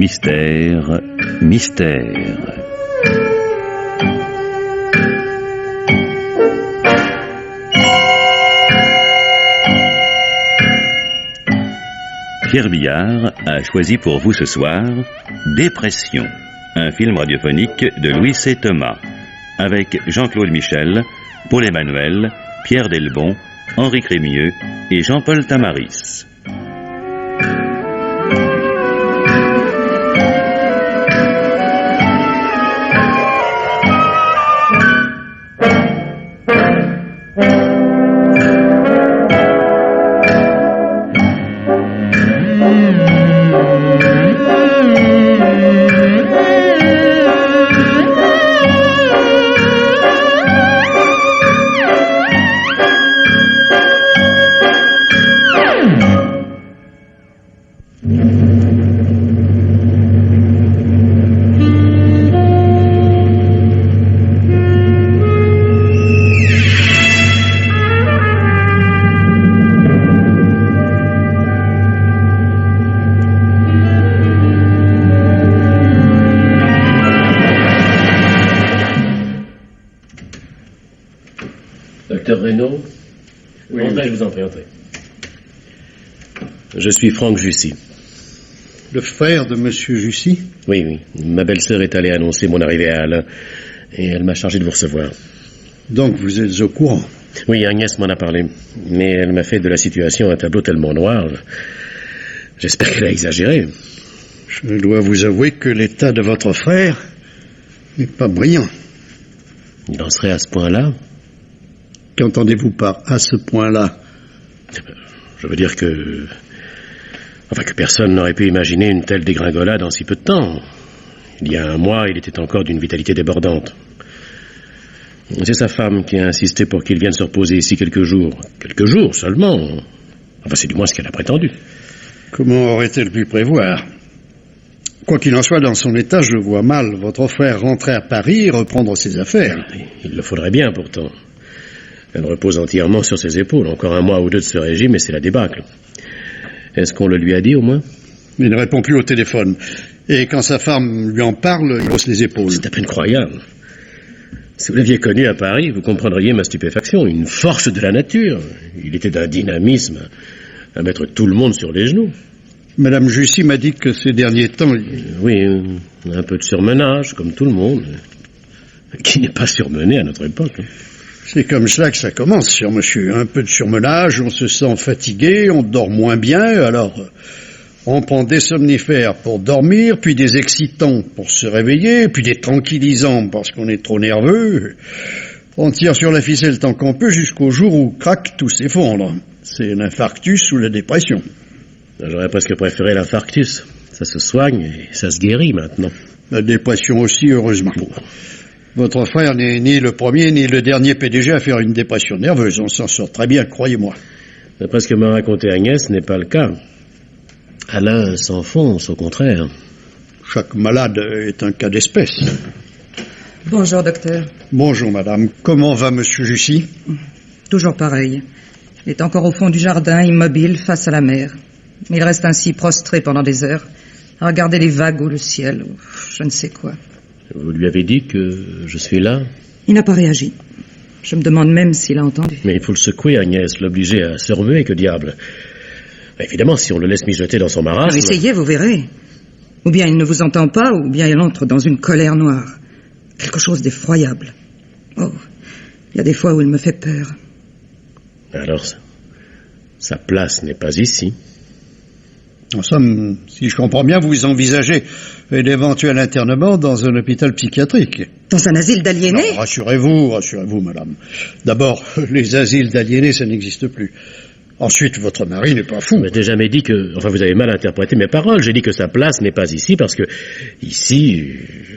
Mystère, mystère. Pierre Billard a choisi pour vous ce soir Dépression, un film radiophonique de Louis C. Thomas, avec Jean-Claude Michel, Paul Emmanuel, Pierre Delbon, Henri Crémieux et Jean-Paul Tamaris. Docteur Reynaud? Oui, entrez, je vous en prie, entrez. Je suis Franck Jussy. Le frère de Monsieur Jussy? Oui. Ma belle-sœur est allée annoncer mon arrivée à Alain, et elle m'a chargé de vous recevoir. Donc vous êtes au courant? Oui, Agnès m'en a parlé, mais elle m'a fait de la situation un tableau tellement noir. J'espère qu'elle a exagéré. Je dois vous avouer que l'état de votre frère n'est pas brillant. Il en serait à ce point-là? Qu'entendez-vous par « à ce point-là » ? Je veux dire que personne n'aurait pu imaginer une telle dégringolade en si peu de temps. Il y a un mois, il était encore d'une vitalité débordante. C'est sa femme qui a insisté pour qu'il vienne se reposer ici quelques jours. Quelques jours seulement. Enfin, c'est du moins ce qu'elle a prétendu. Comment aurait-elle pu prévoir ? Quoi qu'il en soit, dans son état, je vois mal votre frère rentrer à Paris et reprendre ses affaires. Il le faudrait bien, pourtant. Elle repose entièrement sur ses épaules. Encore un mois ou deux de ce régime et c'est la débâcle. Est-ce qu'on le lui a dit, au moins? Il ne répond plus au téléphone. Et quand sa femme lui en parle, il hausse les épaules. C'est à peine croyable. Si vous l'aviez connu à Paris, vous comprendriez ma stupéfaction. Une force de la nature. Il était d'un dynamisme à mettre tout le monde sur les genoux. Madame Jussy m'a dit que ces derniers temps... Oui, un peu de surmenage, comme tout le monde. Qui n'est pas surmené à notre époque. C'est comme cela que ça commence, cher monsieur. Un peu de surmenage, on se sent fatigué, on dort moins bien, alors on prend des somnifères pour dormir, puis des excitants pour se réveiller, puis des tranquillisants parce qu'on est trop nerveux. On tire sur la ficelle tant qu'on peut jusqu'au jour où, crac, tout s'effondre. C'est l'infarctus ou la dépression. J'aurais presque préféré l'infarctus. Ça se soigne et ça se guérit maintenant. La dépression aussi, heureusement. Votre frère n'est ni le premier ni le dernier PDG à faire une dépression nerveuse. On s'en sort très bien, croyez-moi. D'après ce que m'a raconté Agnès, ce n'est pas le cas. Alain s'enfonce, au contraire. Chaque malade est un cas d'espèce. Bonjour, docteur. Bonjour, madame. Comment va monsieur Jussy? Toujours pareil. Il est encore au fond du jardin, immobile, face à la mer. Il reste ainsi prostré pendant des heures, à regarder les vagues ou le ciel, ou je ne sais quoi. Vous lui avez dit que je suis là? Il n'a pas réagi. Je me demande même s'il a entendu. Mais il faut le secouer, Agnès, l'obliger à se remuer, que diable. Évidemment, si on le laisse mijoter dans son marasme... Essayez, vous verrez. Ou bien il ne vous entend pas, ou bien il entre dans une colère noire. Quelque chose d'effroyable. Oh, il y a des fois où il me fait peur. Alors, sa place n'est pas ici. En somme, si je comprends bien, vous envisagez un éventuel internement dans un hôpital psychiatrique. Dans un asile d'aliénés? Non, rassurez-vous, madame. D'abord, les asiles d'aliénés, ça n'existe plus. Ensuite, votre mari n'est pas fou. Je n'ai jamais dit que... Enfin, vous avez mal interprété mes paroles. J'ai dit que sa place n'est pas ici parce que, ici,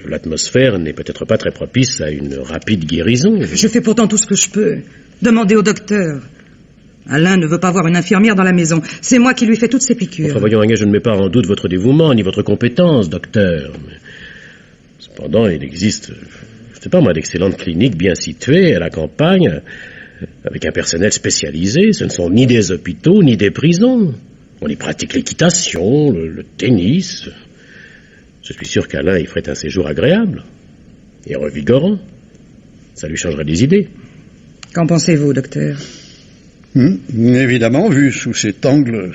l'atmosphère n'est peut-être pas très propice à une rapide guérison. Je fais pourtant tout ce que je peux. Demandez au docteur. Alain ne veut pas voir une infirmière dans la maison. C'est moi qui lui fais toutes ses piqûres. Enfin, voyons, Agnès, je ne mets pas en doute votre dévouement ni votre compétence, docteur. Mais... Cependant, il existe, je ne sais pas moi, d'excellentes cliniques bien situées à la campagne, avec un personnel spécialisé. Ce ne sont ni des hôpitaux, ni des prisons. On y pratique l'équitation, le tennis. Je suis sûr qu'Alain y ferait un séjour agréable et revigorant. Ça lui changerait des idées. Qu'en pensez-vous, docteur? Évidemment, vu sous cet angle,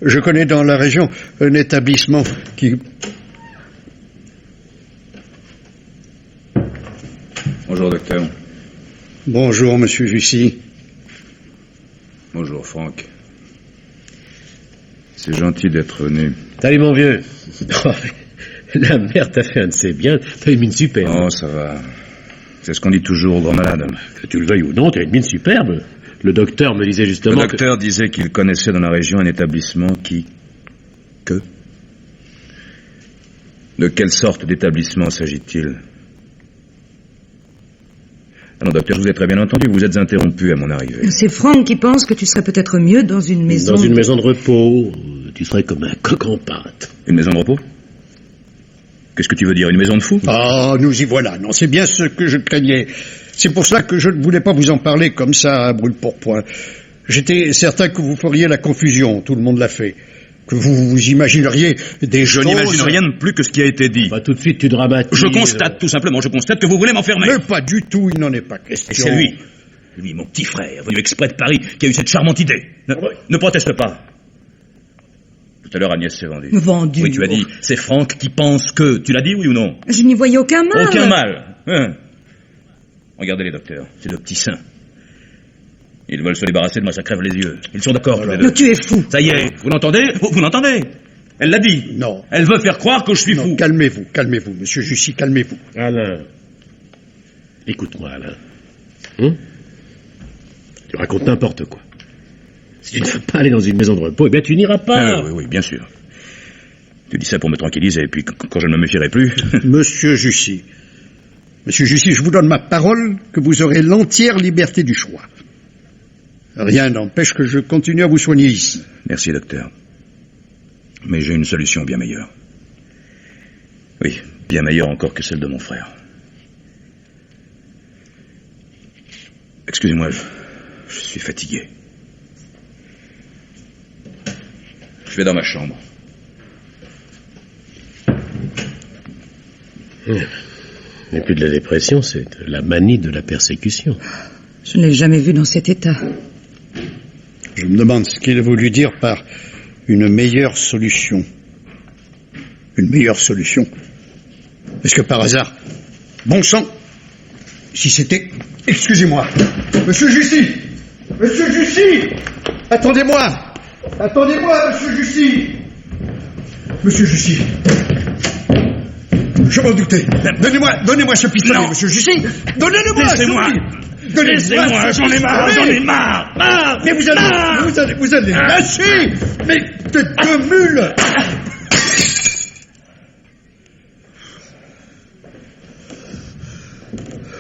je connais dans la région un établissement qui... Bonjour, docteur. Bonjour, monsieur Jussy. Bonjour, Franck. C'est gentil d'être venu. Salut, mon vieux. La mère t'a fait un de ses biens. T'as une mine superbe. Oh, ça va. C'est ce qu'on dit toujours aux grands malades. Que tu le veuilles ou non, t'as une mine superbe. Le docteur me disait justement Le docteur disait qu'il connaissait dans la région un établissement qui... Que? De quelle sorte d'établissement s'agit-il? Ah non, docteur, je vous ai très bien entendu, vous êtes interrompu à mon arrivée. C'est Franck qui pense que tu serais peut-être mieux dans une maison... Dans une maison de repos, tu serais comme un coq en pâte. Une maison de repos? Qu'est-ce que tu veux dire, une maison de fous? Ah, nous y voilà. Non, c'est bien ce que je craignais. C'est pour cela que je ne voulais pas vous en parler comme ça à brûle-pourpoint. J'étais certain que vous feriez la confusion, tout le monde l'a fait. Que vous vous imagineriez des choses... Je n'imagine rien de plus que ce qui a été dit. Bah, tout de suite, tu dramatises. Je constate, tout simplement, je constate que vous voulez m'enfermer. Mais pas du tout, il n'en est pas question. Et c'est lui, mon petit frère, venu exprès de Paris, qui a eu cette charmante idée. Ne proteste pas. Tout à l'heure, Agnès s'est vendue. Vendue? Oui, tu as dit, c'est Franck qui pense que... Tu l'as dit, oui ou non? Je n'y voyais aucun mal. Aucun mal. Hein? Regardez les docteurs, c'est de petits saints. Ils veulent se débarrasser de moi, ça crève les yeux. Ils sont d'accord, tous les deux. Mais tu es fou. Ça y est, vous l'entendez? Vous l'entendez? Elle l'a dit. Non. Elle veut faire croire que je suis fou. Calmez-vous, monsieur Jussy, calmez-vous. Alain. Écoute-moi, Alain. Tu racontes n'importe quoi. Si tu ne veux pas aller dans une maison de repos, eh bien tu n'iras pas. Oui, bien sûr. Tu dis ça pour me tranquilliser, et puis quand je ne me méfierai plus... Monsieur Jussy, je vous donne ma parole que vous aurez l'entière liberté du choix. Rien n'empêche que je continue à vous soigner ici. Merci, docteur. Mais j'ai une solution bien meilleure. Oui, bien meilleure encore que celle de mon frère. Excusez-moi, je suis fatigué. Je vais dans ma chambre. Mais plus de la dépression, c'est de la manie de la persécution. Je ne l'ai jamais vu dans cet état. Je me demande ce qu'il a voulu dire par une meilleure solution. Une meilleure solution. Est-ce que par hasard, bon sang, si c'était... Excusez-moi. Monsieur Jussy, attendez-moi, monsieur Jussy. Monsieur Jussy. Je m'en doutais. Donnez-moi ce pistolet, Non. monsieur Jussy. Donnez-le-moi. Laissez-moi. Laissez-moi, j'en ai marre. Mais vous allez lâcher. Mais tête de mule.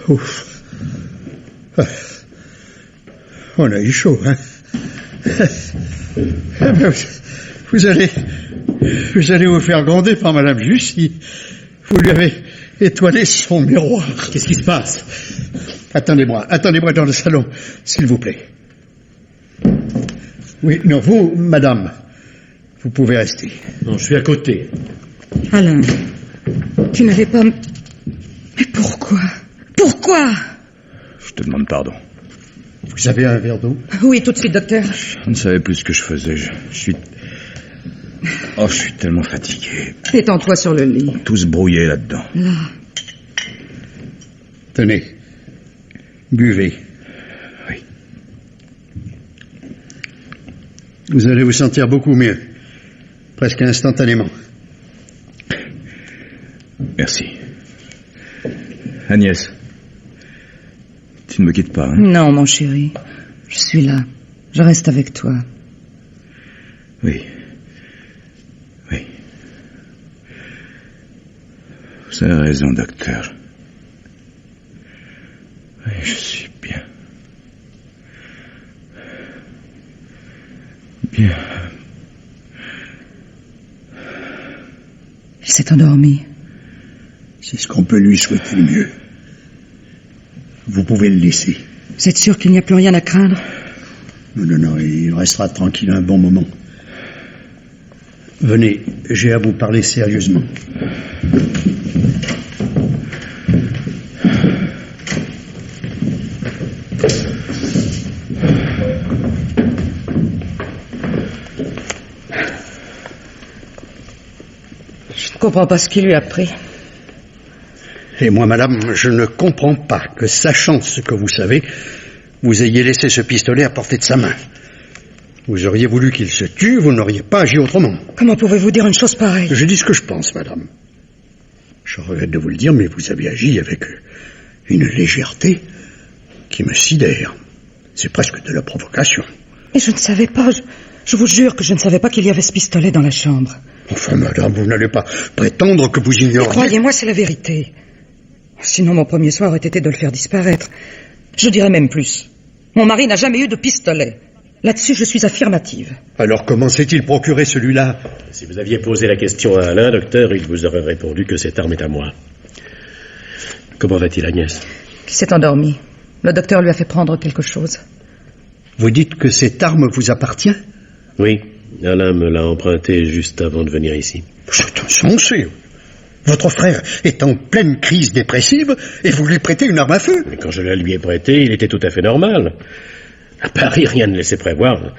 Ouf. On a eu chaud, hein. Vous allez vous faire gronder par Madame Jussy. Vous lui avez étoilé son miroir. Qu'est-ce qui se passe? Attendez-moi dans le salon, s'il vous plaît. Oui, non, vous, madame, vous pouvez rester. Non, je suis à côté. Alain, tu n'avais pas... Mais pourquoi? Je te demande pardon. Vous avez un verre d'eau? Oui, tout de suite, docteur. Je ne savais plus ce que je faisais. Je suis tellement fatigué. Étends-toi sur le lit. Tout se brouillait là-dedans. Là. Tenez, buvez. Oui. Vous allez vous sentir beaucoup mieux. Presque instantanément. Merci. Agnès, tu ne me quittes pas, hein? Non, mon chéri. Je suis là. Je reste avec toi. Oui. Vous avez raison, docteur. Oui, je suis bien. Bien. Il s'est endormi. C'est ce qu'on peut lui souhaiter le mieux. Vous pouvez le laisser. Vous êtes sûr qu'il n'y a plus rien à craindre? Non, il restera tranquille un bon moment. Venez, j'ai à vous parler sérieusement. Je ne comprends pas ce qu'il lui a pris. Et moi, madame, je ne comprends pas que, sachant ce que vous savez, vous ayez laissé ce pistolet à portée de sa main. Vous auriez voulu qu'il se tue, vous n'auriez pas agi autrement. Comment pouvez-vous dire une chose pareille? Je dis ce que je pense, madame. Je regrette de vous le dire, mais vous avez agi avec une légèreté qui me sidère. C'est presque de la provocation. Mais je ne savais pas, je vous jure que je ne savais pas qu'il y avait ce pistolet dans la chambre. Enfin, madame, vous n'allez pas prétendre que vous ignorez... Mais croyez-moi, c'est la vérité. Sinon, mon premier soin aurait été de le faire disparaître. Je dirais même plus. Mon mari n'a jamais eu de pistolet. Là-dessus, je suis affirmative. Alors comment s'est-il procuré celui-là? Si vous aviez posé la question à Alain, docteur, il vous aurait répondu que cette arme est à moi. Comment va-t-il, Agnès? Il s'est endormi. Le docteur lui a fait prendre quelque chose. Vous dites que cette arme vous appartient? Oui, Alain me l'a empruntée juste avant de venir ici. C'est insensé. Votre frère est en pleine crise dépressive et vous lui prêtez une arme à feu. Mais quand je la lui ai prêtée, il était tout à fait normal. À Paris, rien ne laissait prévoir.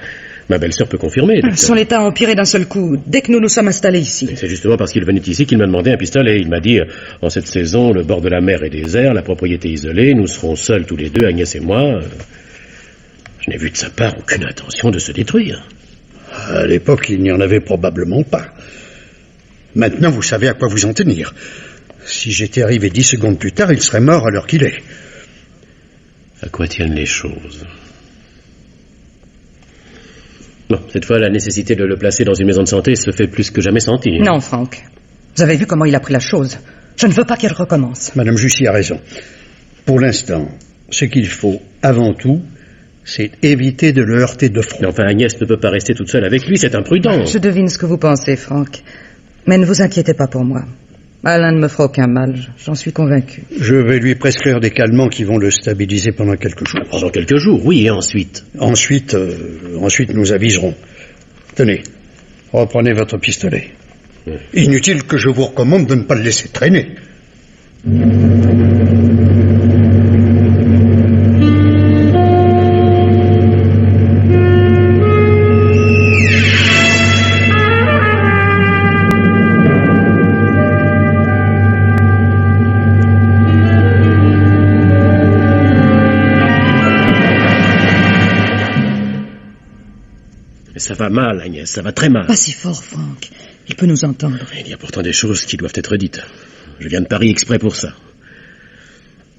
Ma belle-sœur peut confirmer. Docteur. Son état a empiré d'un seul coup, dès que nous nous sommes installés ici. Et c'est justement parce qu'il venait ici qu'il m'a demandé un pistolet. Il m'a dit, en cette saison, le bord de la mer est désert, la propriété isolée, nous serons seuls tous les deux, Agnès et moi. Je n'ai vu de sa part aucune intention de se détruire. À l'époque, il n'y en avait probablement pas. Maintenant, vous savez à quoi vous en tenir. Si j'étais arrivé 10 secondes plus tard, il serait mort à l'heure qu'il est. À quoi tiennent les choses? Bon, cette fois, la nécessité de le placer dans une maison de santé se fait plus que jamais sentir. Non, Franck. Vous avez vu comment il a pris la chose. Je ne veux pas qu'elle recommence. Madame Jussy a raison. Pour l'instant, ce qu'il faut, avant tout, c'est éviter de le heurter de front. Mais enfin, Agnès ne peut pas rester toute seule avec lui, c'est imprudent. Je devine ce que vous pensez, Franck. Mais ne vous inquiétez pas pour moi. Alain ne me fera aucun mal, j'en suis convaincu. Je vais lui prescrire des calmants qui vont le stabiliser pendant quelques jours. Pendant quelques jours, oui, et ensuite? Ensuite, nous aviserons. Tenez, reprenez votre pistolet. Inutile que je vous recommande de ne pas le laisser traîner. Ça va mal, Agnès, ça va très mal. Pas si fort, Franck. Il peut nous entendre. Il y a pourtant des choses qui doivent être dites. Je viens de Paris exprès pour ça.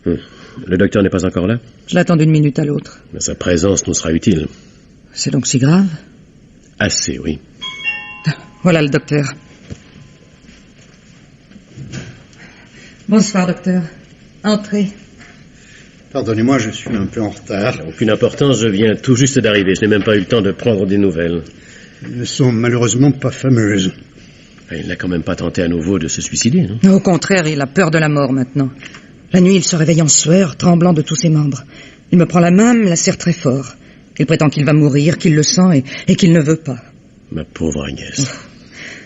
Le docteur n'est pas encore là? Je l'attends d'une minute à l'autre. Mais sa présence nous sera utile. C'est donc si grave? Assez, oui. Voilà le docteur. Bonsoir, docteur. Entrez. Pardonnez-moi, je suis un peu en retard. Aucune importance, je viens tout juste d'arriver. Je n'ai même pas eu le temps de prendre des nouvelles. Elles ne sont malheureusement pas fameuses. Il n'a quand même pas tenté à nouveau de se suicider, non? Au contraire, il a peur de la mort maintenant. La nuit, il se réveille en sueur, tremblant de tous ses membres. Il me prend la main, me la serre très fort. Il prétend qu'il va mourir, qu'il le sent et qu'il ne veut pas. Ma pauvre Agnès.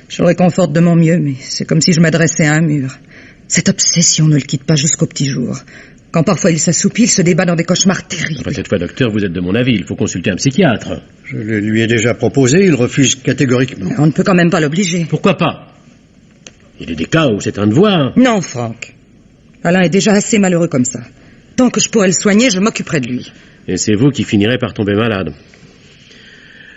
Je le réconforte de mon mieux, mais c'est comme si je m'adressais à un mur. Cette obsession ne le quitte pas jusqu'au petit jour. Quand parfois il s'assoupit, il se débat dans des cauchemars terribles. Enfin, cette fois, docteur, vous êtes de mon avis. Il faut consulter un psychiatre. Je le lui ai déjà proposé, il refuse catégoriquement. On ne peut quand même pas l'obliger. Pourquoi pas? Il y a des cas où c'est un devoir. Non, Franck. Alain est déjà assez malheureux comme ça. Tant que je pourrais le soigner, je m'occuperai de lui. Et c'est vous qui finirez par tomber malade.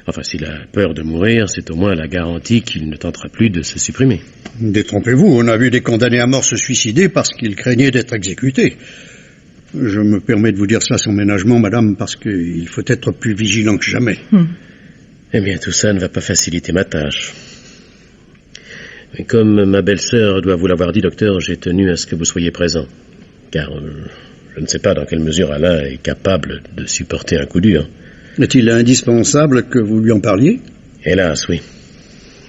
Enfin, s'il a peur de mourir, c'est au moins la garantie qu'il ne tentera plus de se supprimer. Détrompez-vous, on a vu des condamnés à mort se suicider parce qu'ils craignaient d'être exécutés. Je me permets de vous dire cela sans ménagement, madame, parce qu'il faut être plus vigilant que jamais. Eh bien, tout ça ne va pas faciliter ma tâche. Mais comme ma belle-sœur doit vous l'avoir dit, docteur, j'ai tenu à ce que vous soyez présent. Car je ne sais pas dans quelle mesure Alain est capable de supporter un coup dur. Est-il indispensable que vous lui en parliez? Hélas, oui.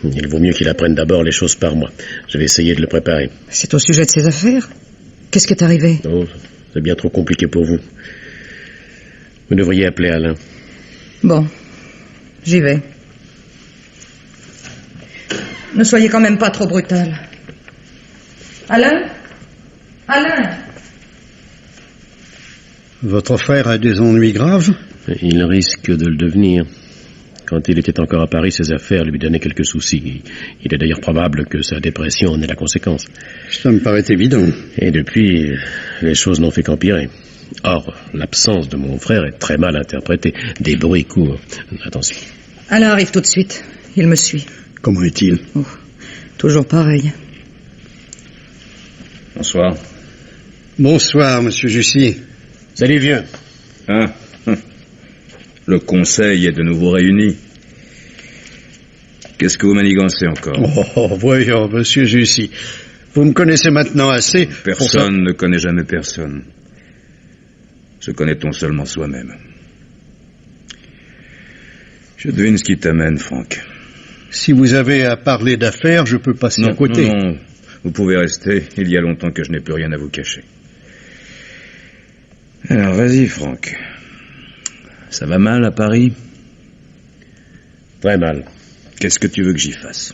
Il vaut mieux qu'il apprenne d'abord les choses par moi. Je vais essayer de le préparer. C'est au sujet de ses affaires? Qu'est-ce qui est arrivé? Oh, c'est bien trop compliqué pour vous. Vous devriez appeler Alain. Bon, j'y vais. Ne soyez quand même pas trop brutal. Alain? Alain? Votre frère a des ennuis graves? Il risque de le devenir. Quand il était encore à Paris, ses affaires lui donnaient quelques soucis. Il est d'ailleurs probable que sa dépression en est la conséquence. Ça me paraît évident. Et depuis, les choses n'ont fait qu'empirer. Or, l'absence de mon frère est très mal interprétée. Des bruits courent. Attention. Alain arrive tout de suite. Il me suit. Comment est-il? Oh, toujours pareil. Bonsoir. Bonsoir, monsieur Jussy. Salut, vieux. Hein? Le conseil est de nouveau réuni. Qu'est-ce que vous manigancez encore? Oh, voyons, monsieur Jussy. Vous me connaissez maintenant assez. Personne ne connaît jamais personne. Se connaît-on seulement soi-même? Je devine ce qui t'amène, Franck. Si vous avez à parler d'affaires, je peux passer à côté. Non, vous pouvez rester. Il y a longtemps que je n'ai plus rien à vous cacher. Alors, vas-y, Franck. Ça va mal à Paris? Très mal. Qu'est-ce que tu veux que j'y fasse?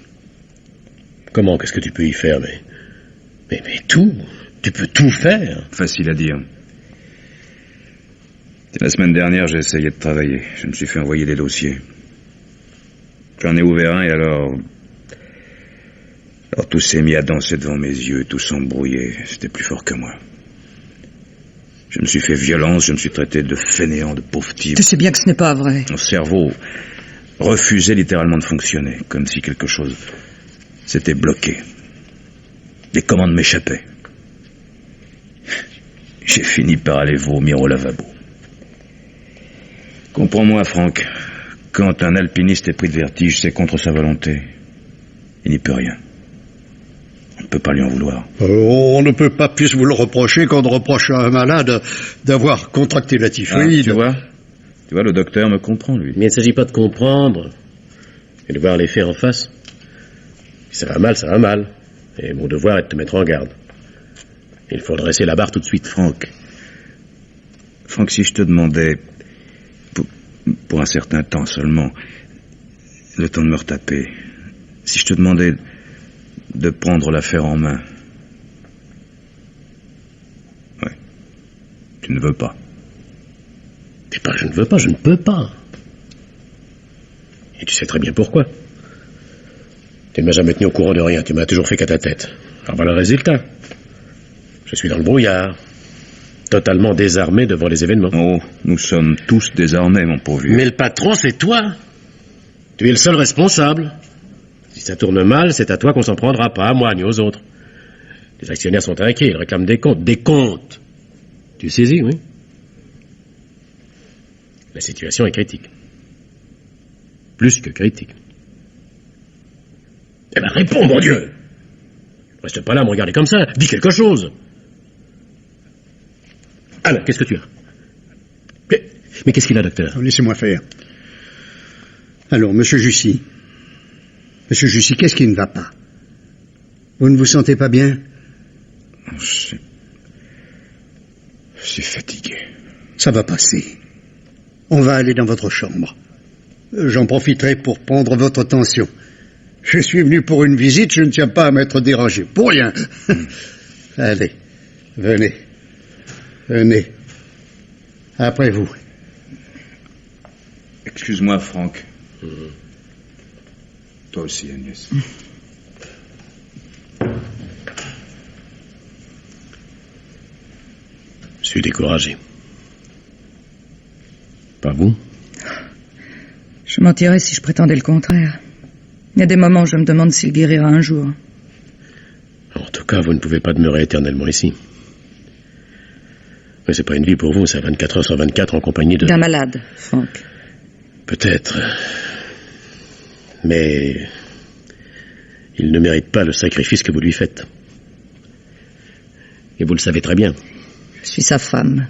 Comment? Qu'est-ce que tu peux y faire? Mais tout. Tu peux tout faire. Facile à dire. La semaine dernière, j'ai essayé de travailler. Je me suis fait envoyer des dossiers. J'en ai ouvert un et alors tout s'est mis à danser devant mes yeux, tout s'embrouillait. C'était plus fort que moi. Je me suis fait violence, je me suis traité de fainéant, de pauvre type. Tu sais bien que ce n'est pas vrai. Mon cerveau refusait littéralement de fonctionner, comme si quelque chose s'était bloqué. Les commandes m'échappaient. J'ai fini par aller vomir au lavabo. Comprends-moi, Franck. Quand un alpiniste est pris de vertige, c'est contre sa volonté. Il n'y peut rien. On ne peut pas lui en vouloir. On ne peut pas plus vous le reprocher qu'on ne reproche à un malade d'avoir contracté la typhoïde. Tu vois, le docteur me comprend, lui. Mais il ne s'agit pas de comprendre et de voir les faits en face. Si ça va mal, ça va mal. Et mon devoir est de te mettre en garde. Il faut dresser la barre tout de suite. Franck, si je te demandais, pour un certain temps seulement, le temps de me retaper, si je te demandais de prendre l'affaire en main. Ouais. Tu ne veux pas. C'est pas je ne veux pas, je ne peux pas. Et tu sais très bien pourquoi. Tu ne m'as jamais tenu au courant de rien, tu m'as toujours fait qu'à ta tête. Alors voilà le résultat. Je suis dans le brouillard, totalement désarmé devant les événements. Oh, nous sommes tous désarmés, mon pauvre vieux. Mais le patron, c'est toi. Tu es le seul responsable. Si ça tourne mal, c'est à toi qu'on s'en prendra, pas à moi ni aux autres. Les actionnaires sont inquiets, ils réclament des comptes. Des comptes! Tu saisis, oui? La situation est critique. Plus que critique. Eh ben, réponds, mon Dieu! Reste pas là à me regarder comme ça. Dis quelque chose. Alain, qu'est-ce que tu as? Mais qu'est-ce qu'il a, docteur? Laissez-moi faire. Alors, monsieur Jussy. Monsieur Jussy, qu'est-ce qui ne va pas? Vous ne vous sentez pas bien? Je suis fatigué. Ça va passer. On va aller dans votre chambre. J'en profiterai pour prendre votre tension. Je suis venu pour une visite, je ne tiens pas à m'être dérangé. Pour rien. Allez, venez. Venez. Après vous. Excuse-moi, Franck. Toi aussi, Agnès. Je suis découragé. Pas vous? Je mentirais si je prétendais le contraire. Il y a des moments où je me demande s'il guérira un jour. En tout cas, vous ne pouvez pas demeurer éternellement ici. Mais c'est pas une vie pour vous, c'est 24 heures sur 24 en compagnie de... D'un malade, Franck. Peut-être. Mais... il ne mérite pas le sacrifice que vous lui faites. Et vous le savez très bien. Je suis sa femme.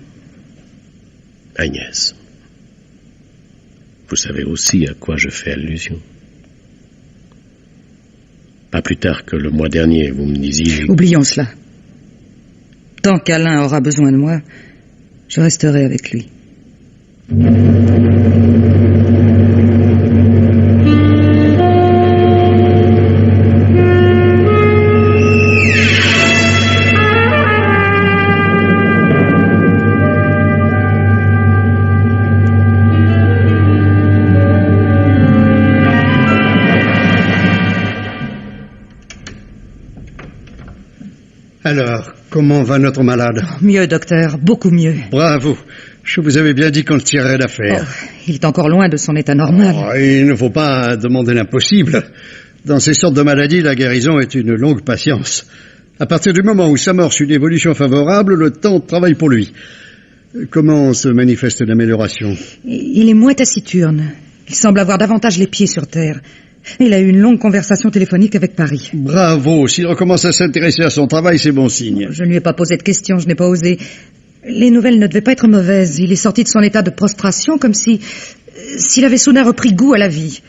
Agnès. Vous savez aussi à quoi je fais allusion. Pas plus tard que le mois dernier, vous me disiez... Oublions cela. Tant qu'Alain aura besoin de moi, je resterai avec lui. Alors, comment va notre malade? Mieux, docteur, beaucoup mieux. Bravo. Je vous avais bien dit qu'on ne tirerait d'affaire. Il est encore loin de son état normal. Il ne faut pas demander l'impossible. Dans ces sortes de maladies, la guérison est une longue patience. À partir du moment où s'amorce une évolution favorable, le temps travaille pour lui. Comment se manifeste l'amélioration? Il est moins taciturne. Il semble avoir davantage les pieds sur terre. Il a eu une longue conversation téléphonique avec Paris. Bravo. S'il recommence à s'intéresser à son travail, c'est bon signe. Je ne lui ai pas posé de questions, je n'ai pas osé. Les nouvelles ne devaient pas être mauvaises. Il est sorti de son état de prostration comme s'il avait soudain repris goût à la vie.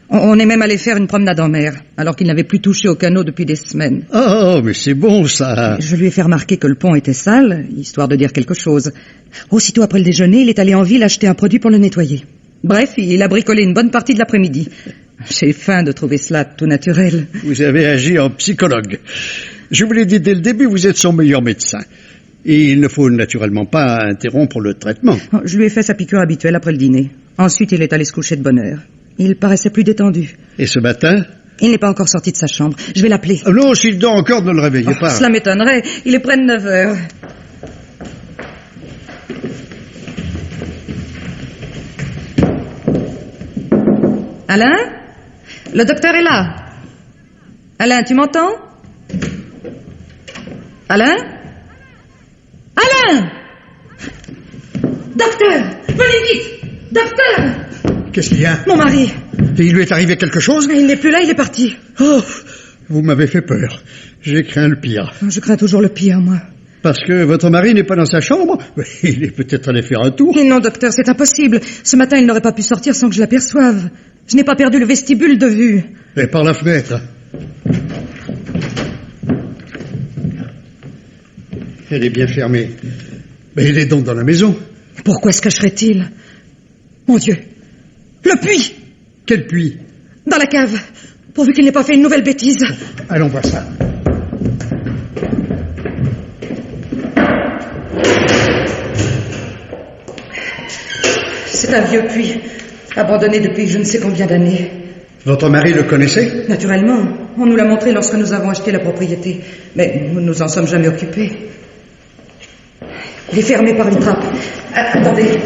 On est même allé faire une promenade en mer, alors qu'il n'avait plus touché au canot depuis des semaines. Oh, mais c'est bon, ça. Je lui ai fait remarquer que le pont était sale, histoire de dire quelque chose. Aussitôt après le déjeuner, il est allé en ville acheter un produit pour le nettoyer. Bref, il a bricolé une bonne partie de l'après-midi. J'ai faim de trouver cela tout naturel. Vous avez agi en psychologue. Je vous l'ai dit dès le début, vous êtes son meilleur médecin. Et il ne faut naturellement pas interrompre le traitement. Je lui ai fait sa piqûre habituelle après le dîner. Ensuite, il est allé se coucher de bonne heure. Il paraissait plus détendu. Et ce matin? Il n'est pas encore sorti de sa chambre. Je vais l'appeler. Non, s'il dort encore, ne le réveillez pas. Cela m'étonnerait. Il est près de 9 heures. Alain? Le docteur est là. Alain, tu m'entends? Alain? Alain! Docteur! Venez vite! Docteur! Qu'est-ce qu'il y a? Mon mari. Et il lui est arrivé quelque chose? Il n'est plus là, il est parti. Oh, vous m'avez fait peur. J'ai craint le pire. Je crains toujours le pire, moi. Parce que votre mari n'est pas dans sa chambre? Il est peut-être allé faire un tour. Mais non, docteur, c'est impossible. Ce matin, il n'aurait pas pu sortir sans que je l'aperçoive. Je n'ai pas perdu le vestibule de vue. Et par la fenêtre? Elle est bien fermée. Mais il est donc dans la maison. Pourquoi se cacherait-il? Mon Dieu! Le puits! Quel puits? Dans la cave. Pourvu qu'il n'ait pas fait une nouvelle bêtise. Allons voir ça. C'est un vieux puits, abandonné depuis je ne sais combien d'années. Votre mari le connaissait? Naturellement. On nous l'a montré lorsque nous avons acheté la propriété. Mais nous ne nous en sommes jamais occupés. Il est fermé par une trappe. Attendez,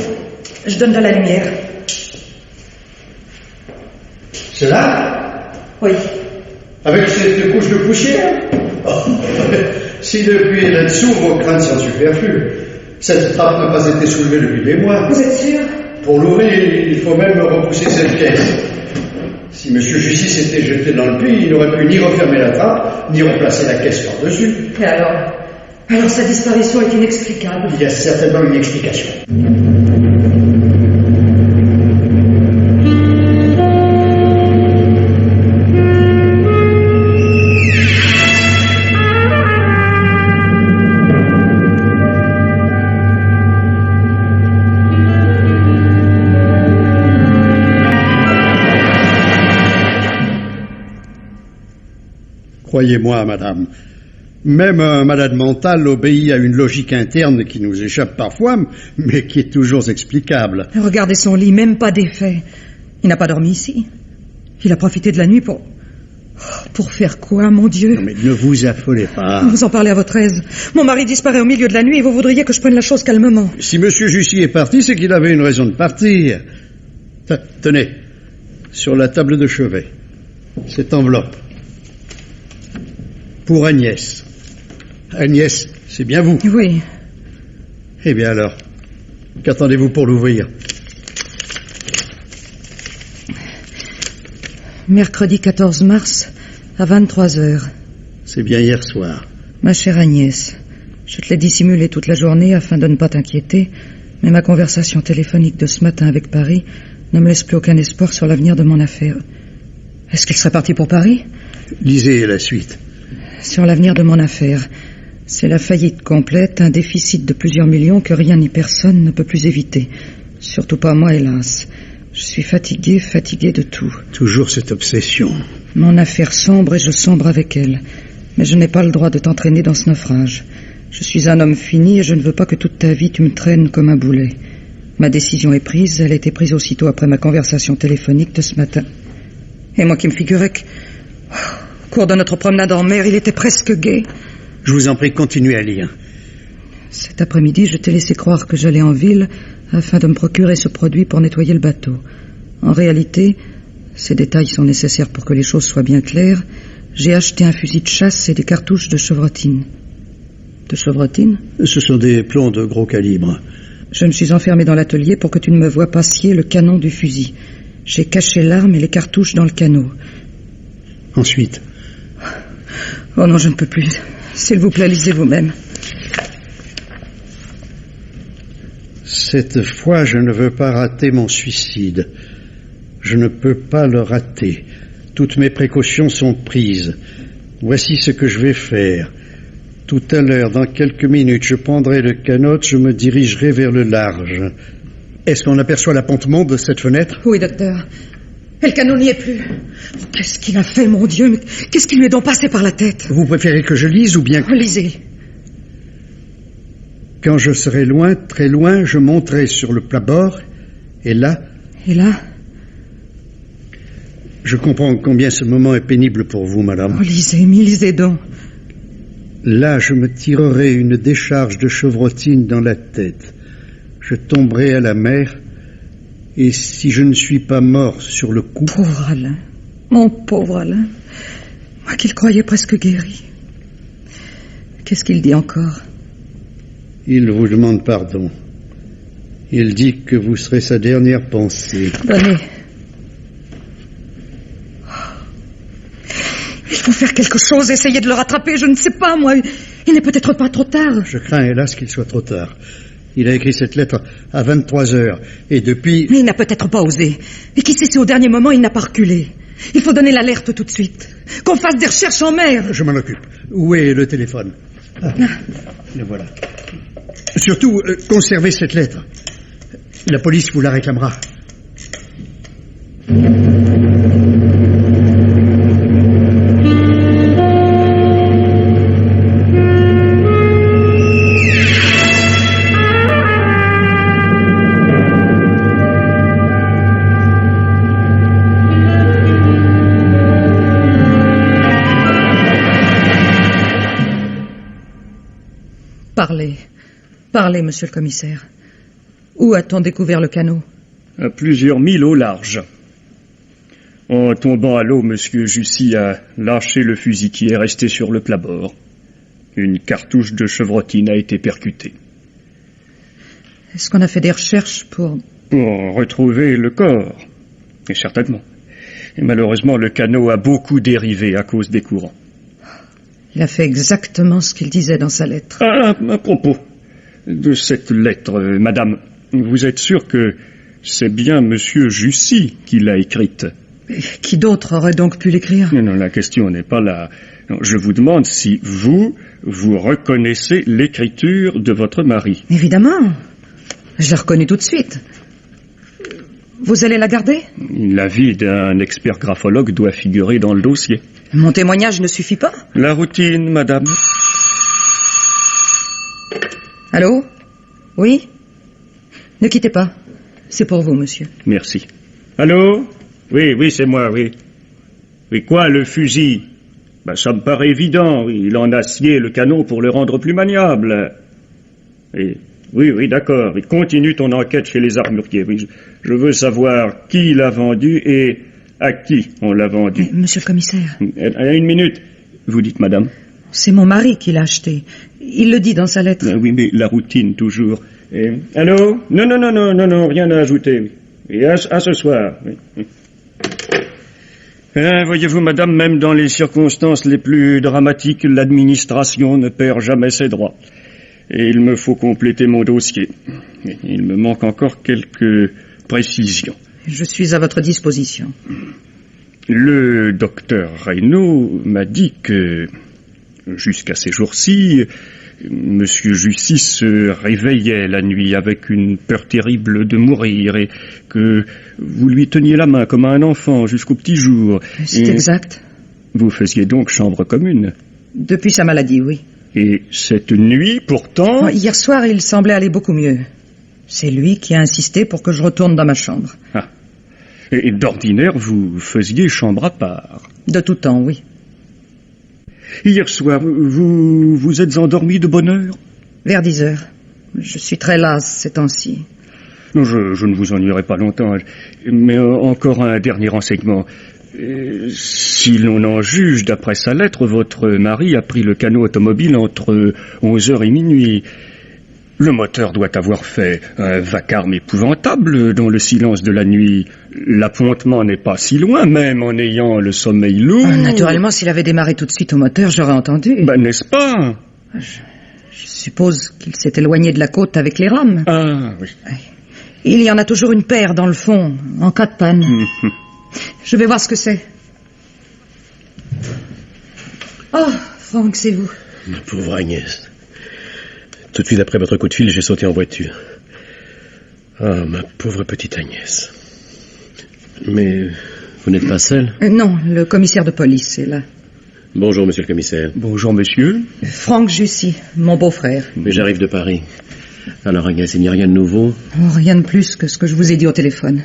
je donne de la lumière. C'est là? Oui. Avec cette couche de poussière? Oh. Si le puits est là-dessous, vos craintes sont superflues. Cette trappe n'a pas été soulevée depuis des mois. Vous êtes sûr? Pour l'ouvrir, il faut même repousser cette caisse. Si M. Jussy s'était jeté dans le puits, il n'aurait pu ni refermer la trappe, ni replacer la caisse par-dessus. Et alors sa disparition est inexplicable. Il y a certainement une explication. Croyez-moi, madame, même un malade mental obéit à une logique interne qui nous échappe parfois, mais qui est toujours explicable. Regardez son lit, même pas d'effet. Il n'a pas dormi ici. Il a profité de la nuit pour faire quoi, mon Dieu? Non, mais ne vous affolez pas. Vous en parlez à votre aise. Mon mari disparaît au milieu de la nuit et vous voudriez que je prenne la chose calmement. Si M. Jussy est parti, c'est qu'il avait une raison de partir. Tenez, sur la table de chevet, cette enveloppe. Pour Agnès. Agnès, c'est bien vous? Oui. Eh bien alors, qu'attendez-vous pour l'ouvrir? Mercredi 14 mars, à 23 heures. C'est bien hier soir. Ma chère Agnès, je te l'ai dissimulé toute la journée afin de ne pas t'inquiéter, mais ma conversation téléphonique de ce matin avec Paris ne me laisse plus aucun espoir sur l'avenir de mon affaire. Est-ce qu'il serait parti pour Paris? Lisez la suite. Sur l'avenir de mon affaire. C'est la faillite complète, un déficit de plusieurs millions que rien ni personne ne peut plus éviter. Surtout pas moi, hélas. Je suis fatigué de tout. Toujours cette obsession. Mon affaire sombre et je sombre avec elle. Mais je n'ai pas le droit de t'entraîner dans ce naufrage. Je suis un homme fini et je ne veux pas que toute ta vie tu me traînes comme un boulet. Ma décision est prise, elle a été prise aussitôt après ma conversation téléphonique de ce matin. Et moi qui me figurais que... Au cours de notre promenade en mer, il était presque gai. Je vous en prie, continuez à lire. Cet après-midi, je t'ai laissé croire que j'allais en ville afin de me procurer ce produit pour nettoyer le bateau. En réalité, ces détails sont nécessaires pour que les choses soient bien claires. J'ai acheté un fusil de chasse et des cartouches de chevrotine. De chevrotine ? Ce sont des plombs de gros calibre. Je me suis enfermé dans l'atelier pour que tu ne me vois pas scier le canon du fusil. J'ai caché l'arme et les cartouches dans le canot. Ensuite ? Oh non, je ne peux plus. S'il vous plaît, lisez vous-même. Cette fois, je ne veux pas rater mon suicide. Je ne peux pas le rater. Toutes mes précautions sont prises. Voici ce que je vais faire. Tout à l'heure, dans quelques minutes, je prendrai le canot, je me dirigerai vers le large. Est-ce qu'on aperçoit l'appontement de cette fenêtre? Oui, docteur. Et le canot n'y est plus. Oh, qu'est-ce qu'il a fait, mon Dieu? Mais qu'est-ce qui lui est donc passé par la tête? Vous préférez que je lise ou bien... Lisez. Quand je serai loin, très loin, je monterai sur le plat-bord, et là... Et là? Je comprends combien ce moment est pénible pour vous, madame. Oh, lisez donc. Là, je me tirerai une décharge de chevrotine dans la tête. Je tomberai à la mer, et si je ne suis pas mort sur le coup... Pauvre Alain, mon pauvre Alain, moi qui le croyais presque guéri. Qu'est-ce qu'il dit encore? Il vous demande pardon. Il dit que vous serez sa dernière pensée. Donnez. Il faut faire quelque chose, essayer de le rattraper, je ne sais pas, moi. Il n'est peut-être pas trop tard. Je crains, hélas, qu'il soit trop tard. Il a écrit cette lettre à 23 heures, et depuis... Mais il n'a peut-être pas osé. Et qui sait si au dernier moment, il n'a pas reculé. Il faut donner l'alerte tout de suite. Qu'on fasse des recherches en mer. Je m'en occupe. Où est le téléphone? Le voilà. Surtout, conservez cette lettre. La police vous la réclamera. Parlez, monsieur le commissaire. Où a-t-on découvert le canot? À plusieurs milles au large. En tombant à l'eau, monsieur Jussy a lâché le fusil qui est resté sur le plat-bord. Une cartouche de chevrotine a été percutée. Est-ce qu'on a fait des recherches pour retrouver le corps? Et certainement. Et malheureusement, le canot a beaucoup dérivé à cause des courants. Il a fait exactement ce qu'il disait dans sa lettre. À propos de cette lettre, madame, vous êtes sûre que c'est bien monsieur Jussy qui l'a écrite? Et qui d'autre aurait donc pu l'écrire? Non, la question n'est pas là. Non, je vous demande si vous reconnaissez l'écriture de votre mari. Évidemment. Je l'ai reconnue tout de suite. Vous allez la garder? L'avis d'un expert graphologue doit figurer dans le dossier. Mon témoignage ne suffit pas? La routine, madame. Allô? Oui? Ne quittez pas. C'est pour vous, monsieur. Merci. Allô? Oui, c'est moi, oui. Oui, quoi, le fusil? Ça me paraît évident, oui. Il en a scié le canot pour le rendre plus maniable. Oui, d'accord. Continue ton enquête chez les armuriers. Oui, je veux savoir qui l'a vendu et à qui on l'a vendu. Mais, monsieur le commissaire. Une minute. Vous dites, madame? C'est mon mari qui l'a acheté. Il le dit dans sa lettre. Oui, mais la routine, toujours. Allô? Non, rien à ajouter. Et à ce soir. Oui. Voyez-vous, madame, même dans les circonstances les plus dramatiques, l'administration ne perd jamais ses droits. Et il me faut compléter mon dossier. Il me manque encore quelques précisions. Je suis à votre disposition. Le docteur Reynaud m'a dit que, jusqu'à ces jours-ci, monsieur Jussy se réveillait la nuit avec une peur terrible de mourir et que vous lui teniez la main comme à un enfant jusqu'au petit jour. C'est exact. Vous faisiez donc chambre commune? Depuis sa maladie, oui. Et cette nuit, pourtant... Hier soir, il semblait aller beaucoup mieux. C'est lui qui a insisté pour que je retourne dans ma chambre. Ah. Et d'ordinaire, vous faisiez chambre à part? De tout temps, oui. Hier soir, vous êtes endormi de bonne heure? Vers 10 heures. Je suis très lasse ces temps-ci. Non, je ne vous ennuierai pas longtemps. Mais encore un dernier renseignement. Si l'on en juge d'après sa lettre, votre mari a pris le canot automobile entre 11h et minuit. Le moteur doit avoir fait un vacarme épouvantable dans le silence de la nuit. L'appontement n'est pas si loin, même en ayant le sommeil lourd. Naturellement, s'il avait démarré tout de suite au moteur, j'aurais entendu. Ben, n'est-ce pas? Je suppose qu'il s'est éloigné de la côte avec les rames. Ah, oui. Il y en a toujours une paire dans le fond, en cas de panne. Je vais voir ce que c'est. Oh, Franck, c'est vous. Ma pauvre Agnès. Tout de suite après votre coup de fil, j'ai sauté en voiture. Ah, ma pauvre petite Agnès. Mais vous n'êtes pas seul? Non, le commissaire de police est là. Bonjour, monsieur le commissaire. Bonjour, monsieur. Franck Jussy, mon beau-frère. Mais j'arrive de Paris. Alors, Agnès, il n'y a rien de nouveau? Oh, rien de plus que ce que je vous ai dit au téléphone.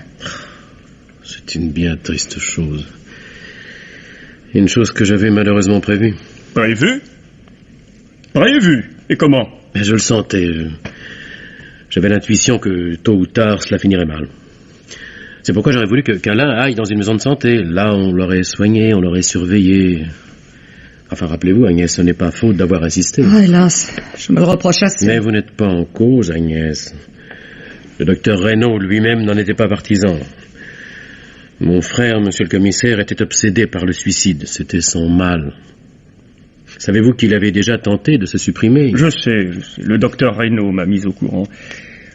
C'est une bien triste chose. Une chose que j'avais malheureusement prévue. Prévu? Prévu? Et comment? Mais je le sentais. J'avais l'intuition que tôt ou tard, cela finirait mal. C'est pourquoi j'aurais voulu qu'Alain aille dans une maison de santé. Là, on l'aurait soigné, on l'aurait surveillé. Enfin, rappelez-vous, Agnès, ce n'est pas faute d'avoir insisté. Oh, hélas, je me le reproche assez. Mais vous n'êtes pas en cause, Agnès. Le docteur Reynaud lui-même n'en était pas partisan. Mon frère, monsieur le commissaire, était obsédé par le suicide. C'était son mal. Savez-vous qu'il avait déjà tenté de se supprimer? Je sais. Le docteur Reynaud m'a mis au courant.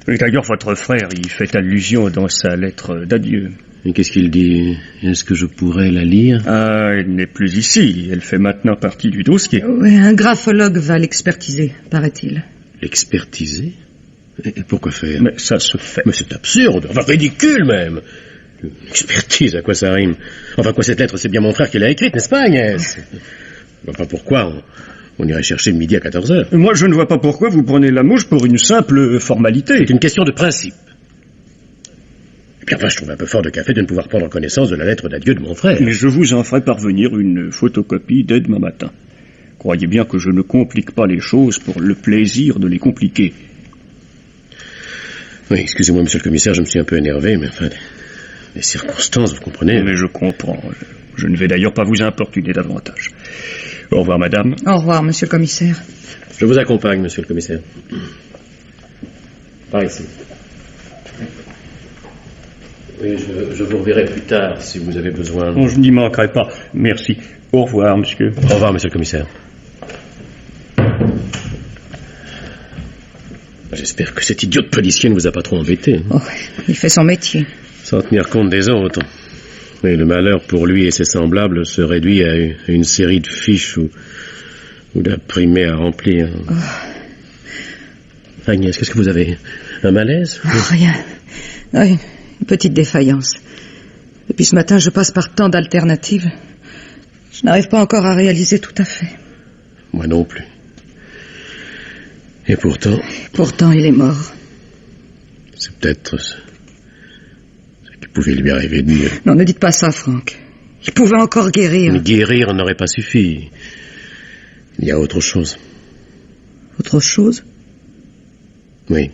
Et d'ailleurs, votre frère y fait allusion dans sa lettre d'adieu. Et qu'est-ce qu'il dit? Est-ce que je pourrais la lire? Ah, elle n'est plus ici. Elle fait maintenant partie du dossier. Oui, un graphologue va l'expertiser, paraît-il. L'expertiser? Et pourquoi faire? Mais ça se fait. Mais c'est absurde, enfin ridicule même. Une expertise, à quoi ça rime? Enfin, quoi, cette lettre, c'est bien mon frère qui l'a écrite, n'est-ce pas, Agnès? Enfin, pourquoi on irait chercher midi à 14h? Moi, je ne vois pas pourquoi vous prenez la mouche pour une simple formalité. C'est une question de principe. Et puis enfin, je trouve un peu fort de café de ne pouvoir prendre connaissance de la lettre d'adieu de mon frère. Mais je vous en ferai parvenir une photocopie dès demain matin. Croyez bien que je ne complique pas les choses pour le plaisir de les compliquer. Oui, excusez-moi, monsieur le commissaire, je me suis un peu énervé, mais enfin, les circonstances, vous comprenez? Mais je comprends. Je ne vais d'ailleurs pas vous importuner davantage. Au revoir, madame. Au revoir, monsieur le commissaire. Je vous accompagne, monsieur le commissaire. Par ici. Oui, je vous reverrai plus tard si vous avez besoin. Bon, je n'y manquerai pas. Merci. Au revoir, monsieur. Au revoir, monsieur le commissaire. J'espère que cet idiot de policier ne vous a pas trop embêté. Oh, il fait son métier. Sans tenir compte des autres. Et le malheur pour lui et ses semblables se réduit à une série de fiches ou d'imprimés à remplir. Oh. Agnès, qu'est-ce que vous avez? Un malaise? Rien. Ah, une petite défaillance. Depuis ce matin, je passe par tant d'alternatives. Je n'arrive pas encore à réaliser tout à fait. Moi non plus. Et pourtant... Pourtant, il est mort. C'est peut-être ce qui pouvait lui arriver de mieux. Non, ne dites pas ça, Franck. Il pouvait encore guérir. Mais guérir n'aurait pas suffi. Il y a autre chose. Autre chose? Oui.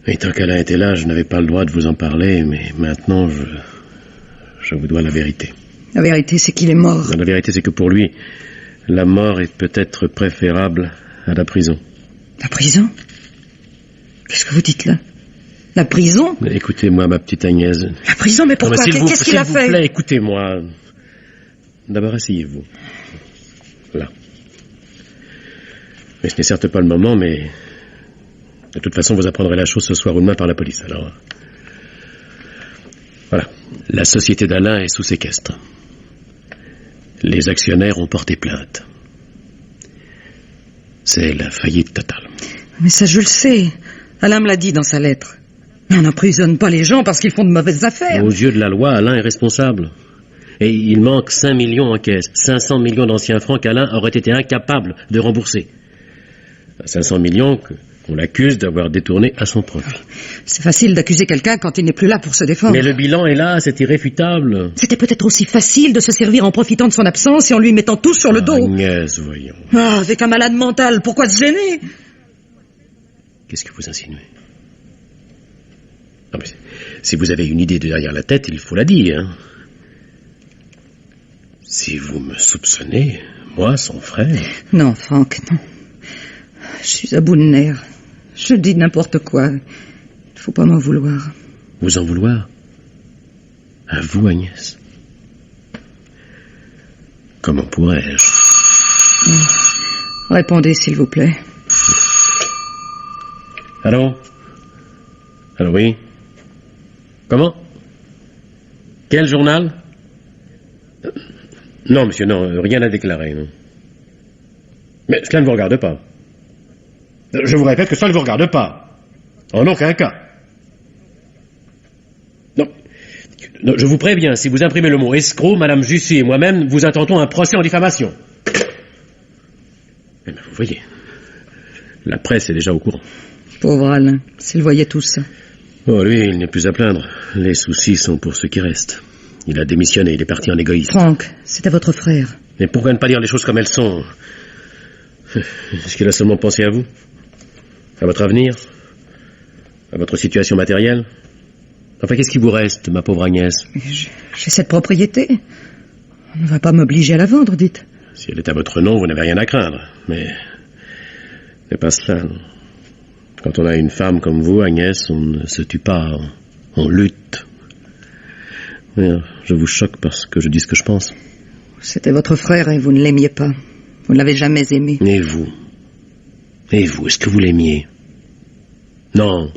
Et tant qu'Alain était là, je n'avais pas le droit de vous en parler, mais maintenant, je vous dois la vérité. La vérité, c'est qu'il est mort. La vérité, c'est que pour lui, la mort est peut-être préférable à la prison. La prison? Qu'est-ce que vous dites là? La prison? Écoutez-moi, ma petite Agnès. La prison, mais pourquoi? Qu'est-ce qu'il a fait? S'il vous plaît, écoutez-moi. D'abord, asseyez-vous. Là. Mais ce n'est certes pas le moment, mais... De toute façon, vous apprendrez la chose ce soir ou demain par la police, alors... Voilà. La société d'Alain est sous séquestre. Les actionnaires ont porté plainte. C'est la faillite totale. Mais ça, je le sais. Alain me l'a dit dans sa lettre. Mais on n'emprisonne pas les gens parce qu'ils font de mauvaises affaires. Aux yeux de la loi, Alain est responsable. Et il manque 5 millions en caisse. 500 millions d'anciens francs qu'Alain aurait été incapable de rembourser. 500 millions On l'accuse d'avoir détourné à son profit. C'est facile d'accuser quelqu'un quand il n'est plus là pour se défendre. Mais le bilan est là, c'est irréfutable. C'était peut-être aussi facile de se servir en profitant de son absence et en lui mettant tout sur le dos. Agnès, voyons. Ah, avec un malade mental, pourquoi se gêner? Qu'est-ce que vous insinuez? Non, mais si vous avez une idée de derrière la tête, il faut la dire. Hein. Si vous me soupçonnez, moi, son frère... Non, Franck, non. Je suis à bout de nerfs. Je dis n'importe quoi. Il ne faut pas m'en vouloir. Vous en vouloir? À vous, Agnès? Comment pourrais-je? Répondez, s'il vous plaît. Allô? Allô, oui? Comment? Quel journal? Non, monsieur, non, rien à déclarer, non. Mais cela ne vous regarde pas. Je vous répète que cela ne vous regarde pas. En aucun cas. Non, je vous préviens, si vous imprimez le mot escroc, Madame Jussy et moi-même, vous intentons un procès en diffamation. Eh bien, vous voyez, la presse est déjà au courant. Pauvre Alain, s'il voyait tout ça. Oh, lui, il n'est plus à plaindre. Les soucis sont pour ceux qui restent. Il a démissionné, il est parti en égoïste. Franck, c'est à votre frère. Mais pourquoi ne pas dire les choses comme elles sont? Est-ce qu'il a seulement pensé à vous? À votre avenir? À votre situation matérielle? Enfin, qu'est-ce qui vous reste, ma pauvre Agnès? J'ai cette propriété. On ne va pas m'obliger à la vendre, dites. Si elle est à votre nom, vous n'avez rien à craindre. Mais c'est pas cela. Non. Quand on a une femme comme vous, Agnès, on ne se tue pas, on lutte. Mais je vous choque parce que je dis ce que je pense. C'était votre frère et vous ne l'aimiez pas. Vous ne l'avez jamais aimé. Et vous? Et vous, est-ce que vous l'aimiez? Non.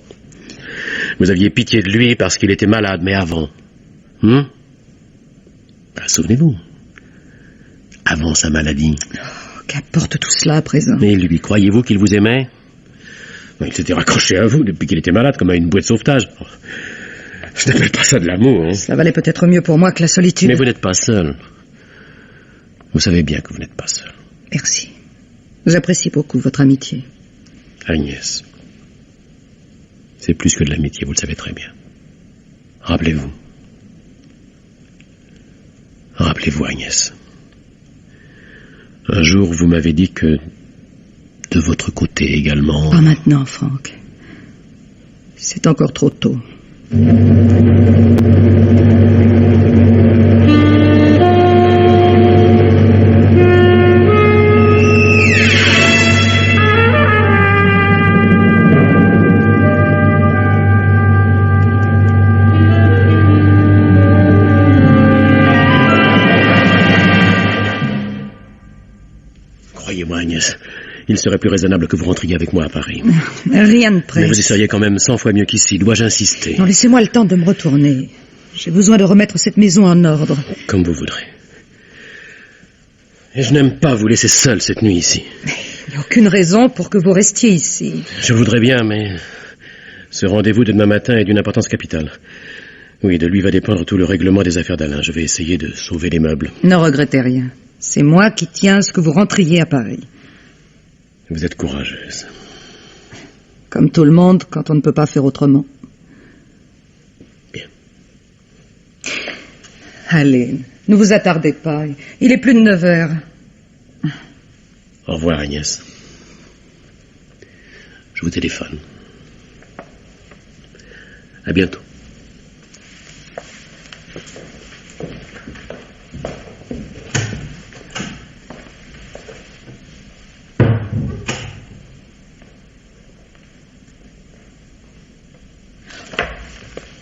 Vous aviez pitié de lui parce qu'il était malade, mais avant. Souvenez-vous. Avant sa maladie. Oh, qu'importe tout cela à présent. Et lui, croyez-vous qu'il vous aimait? Il s'était raccroché à vous depuis qu'il était malade, comme à une bouée de sauvetage. Je n'appelle pas ça de l'amour. Hein. Ça valait peut-être mieux pour moi que la solitude. Mais vous n'êtes pas seul. Vous savez bien que vous n'êtes pas seul. Merci. J'apprécie beaucoup votre amitié. Agnès, c'est plus que de l'amitié, vous le savez très bien. Rappelez-vous. Rappelez-vous, Agnès. Un jour, vous m'avez dit que de votre côté également... Pas maintenant, Franck. C'est encore trop tôt. Croyez-moi, Agnès, il serait plus raisonnable que vous rentriez avec moi à Paris. Rien ne presse. Mais vous y seriez quand même 100 fois mieux qu'ici, dois-je insister? Non, laissez-moi le temps de me retourner. J'ai besoin de remettre cette maison en ordre. Comme vous voudrez. Et je n'aime pas vous laisser seul cette nuit ici. Il n'y a aucune raison pour que vous restiez ici. Je voudrais bien, mais ce rendez-vous de demain matin est d'une importance capitale. Oui, de lui va dépendre tout le règlement des affaires d'Alain. Je vais essayer de sauver les meubles. Ne regrettez rien. C'est moi qui tiens à ce que vous rentriez à Paris. Vous êtes courageuse. Comme tout le monde, quand on ne peut pas faire autrement. Bien. Allez, ne vous attardez pas. Il est plus de 9 heures. Au revoir, Agnès. Je vous téléphone. À bientôt.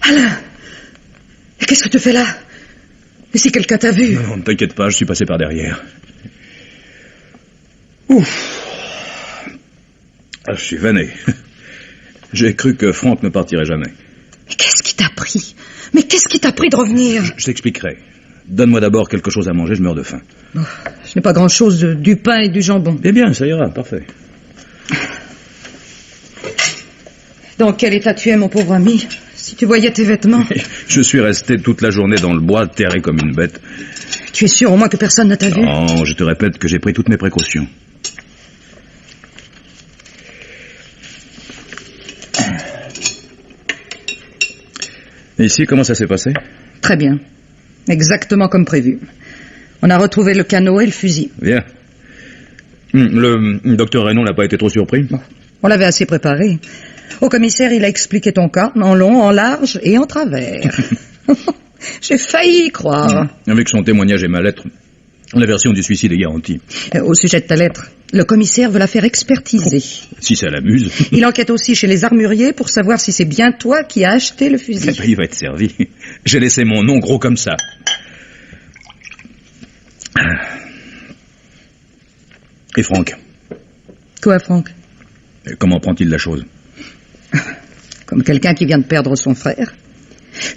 Alain! Qu'est-ce que tu fais là? Et si quelqu'un t'a vu? Non, ne t'inquiète pas, je suis passé par derrière. Ouf! Ah, je suis vanné. J'ai cru que Franck ne partirait jamais. Mais qu'est-ce qui t'a pris? Mais qu'est-ce qui t'a pris de revenir? Je t'expliquerai. Donne-moi d'abord quelque chose à manger, je meurs de faim. Oh, je n'ai pas grand-chose, du pain et du jambon. Eh bien, ça ira, parfait. Dans quel état tu es, mon pauvre ami? Si tu voyais tes vêtements... Je suis resté toute la journée dans le bois, terré comme une bête. Tu es sûr au moins que personne ne t'a vu? Non, je te répète que j'ai pris toutes mes précautions. Et ici, comment ça s'est passé? Très bien. Exactement comme prévu. On a retrouvé le canot et le fusil. Bien. Le docteur Raynon n'a pas été trop surpris? Bon, on l'avait assez préparé. Au commissaire, il a expliqué ton cas, en long, en large et en travers. J'ai failli y croire. Avec son témoignage et ma lettre, la version du suicide est garantie. Au sujet de ta lettre, le commissaire veut la faire expertiser. Si ça l'amuse. Il enquête aussi chez les armuriers pour savoir si c'est bien toi qui as acheté le fusil. Il va être servi. J'ai laissé mon nom gros comme ça. Et Franck? Quoi, Franck? Comment prend-il la chose? Comme quelqu'un qui vient de perdre son frère.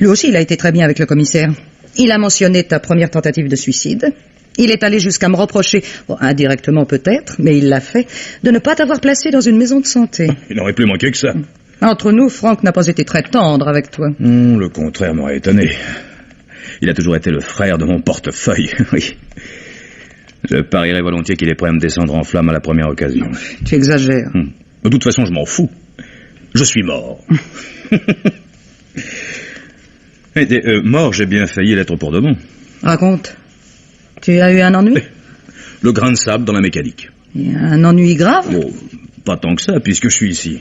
Lui aussi, il a été très bien avec le commissaire. Il a mentionné ta première tentative de suicide. Il est allé jusqu'à me reprocher, bon, indirectement peut-être, mais il l'a fait, de ne pas t'avoir placé dans une maison de santé. Il n'aurait plus manqué que ça. Entre nous, Franck n'a pas été très tendre avec toi. Le contraire m'aurait étonné. Il a toujours été le frère de mon portefeuille, oui. Je parierais volontiers qu'il est prêt à me descendre en flamme à la première occasion. Tu exagères. De toute façon, je m'en fous. Je suis mort. Mort, j'ai bien failli l'être pour de bon. Raconte. Tu as eu un ennui? Le grain de sable dans la mécanique. Et un ennui grave? Oh, pas tant que ça, puisque je suis ici.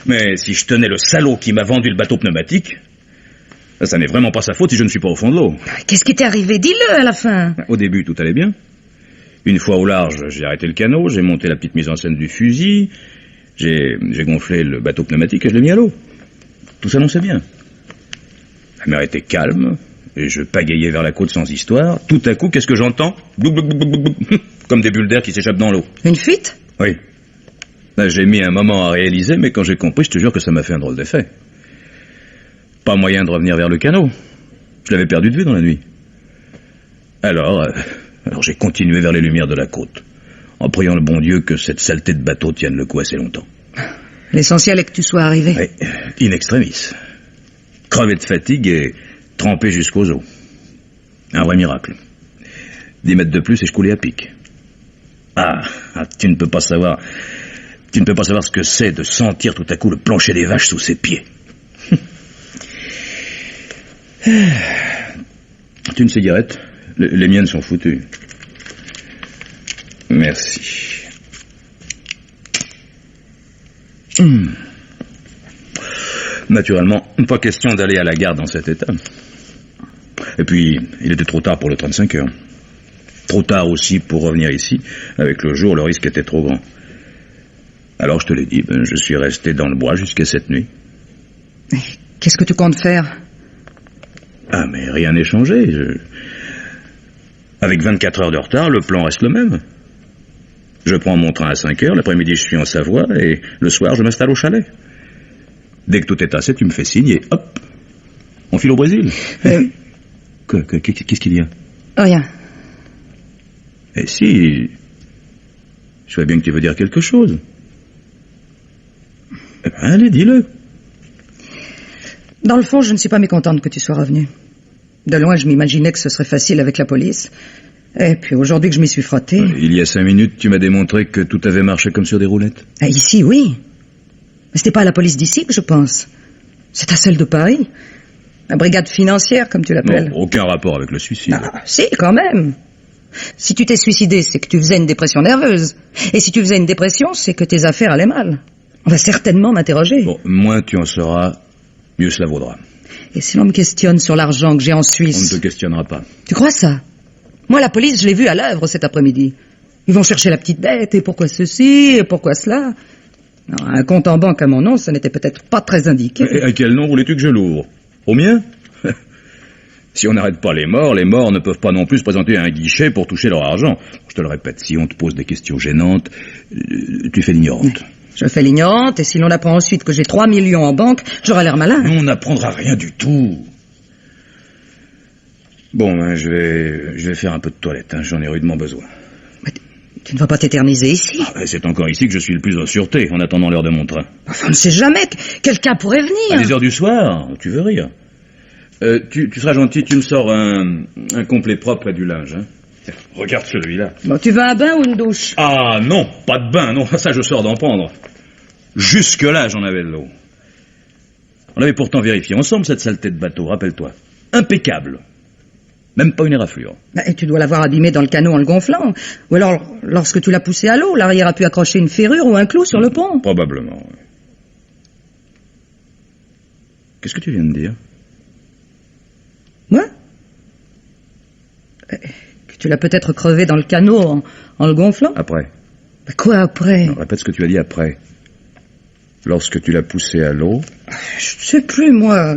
Mais si je tenais le salaud qui m'a vendu le bateau pneumatique, ça n'est vraiment pas sa faute si je ne suis pas au fond de l'eau. Qu'est-ce qui t'est arrivé? Dis-le à la fin. Au début, tout allait bien. Une fois au large, j'ai arrêté le canot, j'ai monté la petite mise en scène du fusil, j'ai gonflé le bateau pneumatique et je l'ai mis à l'eau. Tout s'annonçait bien. La mer était calme, et je pagayais vers la côte sans histoire. Tout à coup, qu'est-ce que j'entends? Bouk, bouk, bouk, bouk, bouk. Comme des bulles d'air qui s'échappent dans l'eau. Une fuite? Oui. Là, j'ai mis un moment à réaliser, mais quand j'ai compris, je te jure que ça m'a fait un drôle d'effet. Pas moyen de revenir vers le canot. Je l'avais perdu de vue dans la nuit. Alors j'ai continué vers les lumières de la côte, en priant le bon Dieu que cette saleté de bateau tienne le coup assez longtemps. L'essentiel est que tu sois arrivé. Oui, in extremis. Crevé de fatigue et trempé jusqu'aux os. Un vrai miracle. 10 mètres de plus et je coulais à pic. Tu ne peux pas savoir ce que c'est de sentir tout à coup le plancher des vaches sous ses pieds. Tu une cigarette? Les miennes sont foutues. Merci. Naturellement, pas question d'aller à la gare dans cet état. Et puis, il était trop tard pour le 35 heures. Trop tard aussi pour revenir ici. Avec le jour, le risque était trop grand. Alors, je te l'ai dit, je suis resté dans le bois jusqu'à cette nuit. Qu'est-ce que tu comptes faire? Mais rien n'est changé. Avec 24 heures de retard, le plan reste le même. Je prends mon train à 5 heures, l'après-midi je suis en Savoie, et le soir je m'installe au chalet. Dès que tout est assez, tu me fais signe et hop, on file au Brésil. Qu'est-ce qu'il y a? Rien. Eh si, je vois bien que tu veux dire quelque chose. Eh ben, allez, dis-le. Dans le fond, je ne suis pas mécontente que tu sois revenu. De loin, je m'imaginais que ce serait facile avec la police. Et puis aujourd'hui que je m'y suis frotté... Il y a 5 minutes, tu m'as démontré que tout avait marché comme sur des roulettes. Ici, oui. Mais c'était pas à la police d'ici que je pense. C'est à celle de Paris. La brigade financière, comme tu l'appelles. Non, aucun rapport avec le suicide. Si, quand même. Si tu t'es suicidé, c'est que tu faisais une dépression nerveuse. Et si tu faisais une dépression, c'est que tes affaires allaient mal. On va certainement m'interroger. Bon, moins tu en sauras, mieux cela vaudra. Et si l'on me questionne sur l'argent que j'ai en Suisse... On ne te questionnera pas. Tu crois ça? Moi, la police, je l'ai vue à l'œuvre cet après-midi. Ils vont chercher la petite dette, et pourquoi ceci, et pourquoi cela. Non, un compte en banque à mon nom, ça n'était peut-être pas très indiqué. Et à quel nom voulais-tu que je l'ouvre? Au mien? Si on n'arrête pas les morts ne peuvent pas non plus se présenter à un guichet pour toucher leur argent. Je te le répète, si on te pose des questions gênantes, tu fais l'ignorante. Je fais l'ignorante, et si l'on apprend ensuite que j'ai 3 millions en banque, j'aurai l'air malin. On n'apprendra rien du tout. Bon, je vais faire un peu de toilette, j'en ai rudement besoin. Mais tu ne vas pas t'éterniser ici? C'est encore ici que je suis le plus en sûreté, en attendant l'heure de mon train. Enfin, on ne sait jamais, quelqu'un pourrait venir. À des heures du soir, tu veux rire. Tu seras gentil, tu me sors un complet propre et du linge. Tiens, regarde celui-là. Bon, tu veux un bain ou une douche? Ah non, pas de bain, non, ça je sors d'en prendre. Jusque-là, j'en avais de l'eau. On avait pourtant vérifié ensemble cette saleté de bateau, rappelle-toi. Impeccable. Même pas une éraflure. Et tu dois l'avoir abîmé dans le canot en le gonflant. Ou alors, lorsque tu l'as poussé à l'eau, l'arrière a pu accrocher une ferrure ou un clou sur le pont. Probablement, oui. Qu'est-ce que tu viens de dire? Moi? Que tu l'as peut-être crevé dans le canot en le gonflant. Après. Quoi après? Non, répète ce que tu as dit après. Lorsque tu l'as poussé à l'eau... Je sais plus, moi.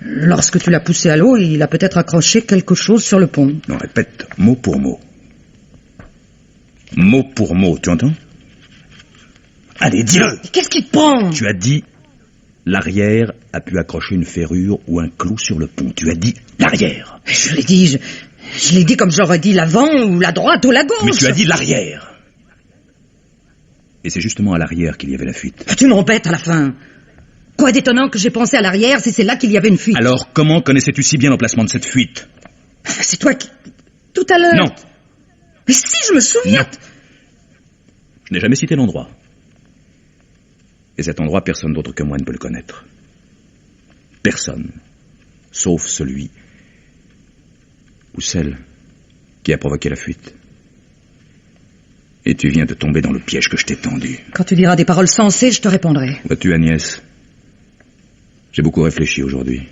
Lorsque tu l'as poussé à l'eau, il a peut-être accroché quelque chose sur le pont. Non, répète mot pour mot. Mot pour mot, tu entends? Allez, dis-le! Qu'est-ce qui te prend? Tu as dit... L'arrière a pu accrocher une ferrure ou un clou sur le pont. Tu as dit l'arrière. Je l'ai dit, je l'ai dit comme j'aurais dit l'avant ou la droite ou la gauche. Mais tu as dit l'arrière. Et c'est justement à l'arrière qu'il y avait la fuite. Tu m'embêtes à la fin. Quoi d'étonnant que j'ai pensé à l'arrière si c'est là qu'il y avait une fuite. Alors comment connaissais-tu si bien l'emplacement de cette fuite? C'est toi qui... Tout à l'heure... Non. Mais si, je me souviens... Non. Je n'ai jamais cité l'endroit. Et cet endroit, personne d'autre que moi ne peut le connaître. Personne. Sauf celui ou celle qui a provoqué la fuite. Et tu viens de tomber dans le piège que je t'ai tendu. Quand tu diras des paroles sensées, je te répondrai. Vois-tu, Agnès, j'ai beaucoup réfléchi aujourd'hui.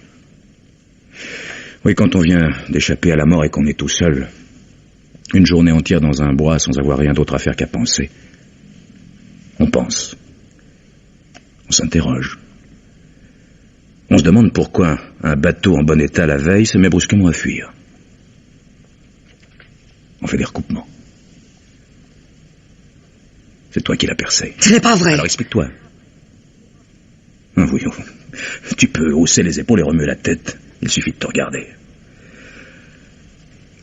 Oui, quand on vient d'échapper à la mort et qu'on est tout seul, une journée entière dans un bois sans avoir rien d'autre à faire qu'à penser, on pense. On s'interroge. On se demande pourquoi un bateau en bon état la veille se met brusquement à fuir. On fait des recoupements. C'est toi qui l'as percé. Ce n'est pas vrai. Alors explique-toi. Oui, tu peux hausser les épaules et remuer la tête. Il suffit de te regarder.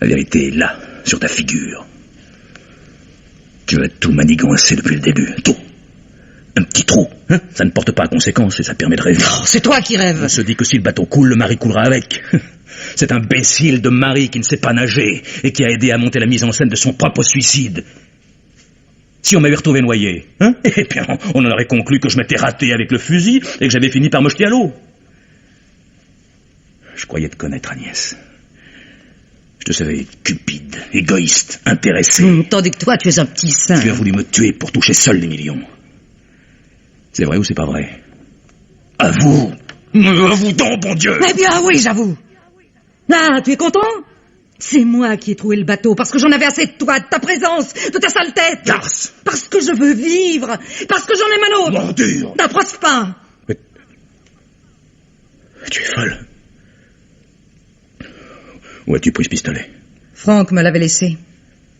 La vérité est là, sur ta figure. Tu as tout manigancé depuis le début. Tout. Un petit trou, hein? Ça ne porte pas à conséquence et ça permet de rêver. Non, c'est toi qui rêves. On se dit que si le bateau coule, le mari coulera avec. Cet imbécile de mari qui ne sait pas nager et qui a aidé à monter la mise en scène de son propre suicide. Si on m'avait retrouvé noyé, hein? Eh bien, on en aurait conclu que je m'étais raté avec le fusil et que j'avais fini par me jeter à l'eau. Je croyais te connaître, Agnès. Je te savais cupide, égoïste, intéressé. Tandis que toi, tu es un petit saint. Tu as voulu me tuer pour toucher seul les millions. C'est vrai ou c'est pas vrai? Avoue! Avoue donc, bon Dieu! Eh bien, oui, j'avoue. Ah, tu es content? C'est moi qui ai trouvé le bateau, parce que j'en avais assez de toi, de ta présence, de ta sale tête. Garce! Parce que je veux vivre, parce que j'en ai un autre. Bordure! N'approche pas. Mais... Tu es folle. Où as-tu pris ce pistolet? Franck me l'avait laissé,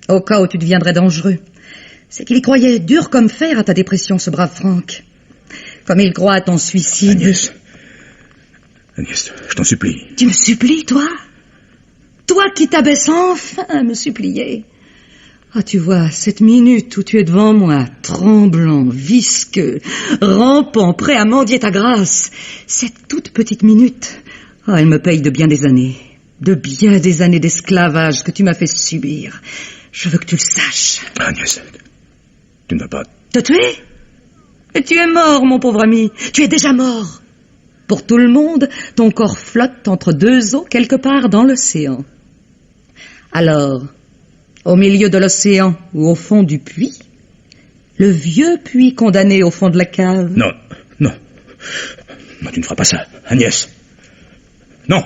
au cas où tu deviendrais dangereux. C'est qu'il y croyait dur comme fer à ta dépression, ce brave Franck. Comme il croit à ton suicide. Agnès, je t'en supplie. Tu me supplies, toi? Toi qui t'abaisses enfin à me supplier. Ah, tu vois, cette minute où tu es devant moi, tremblant, visqueux, rampant, prêt à mendier ta grâce, cette toute petite minute, elle me paye de bien des années d'esclavage que tu m'as fait subir. Je veux que tu le saches. Agnès, tu ne vas pas... Te tuer? Et tu es mort, mon pauvre ami. Tu es déjà mort. Pour tout le monde, ton corps flotte entre deux eaux quelque part dans l'océan. Alors, au milieu de l'océan ou au fond du puits, le vieux puits condamné au fond de la cave. Non, tu ne feras pas ça, Agnès. Non.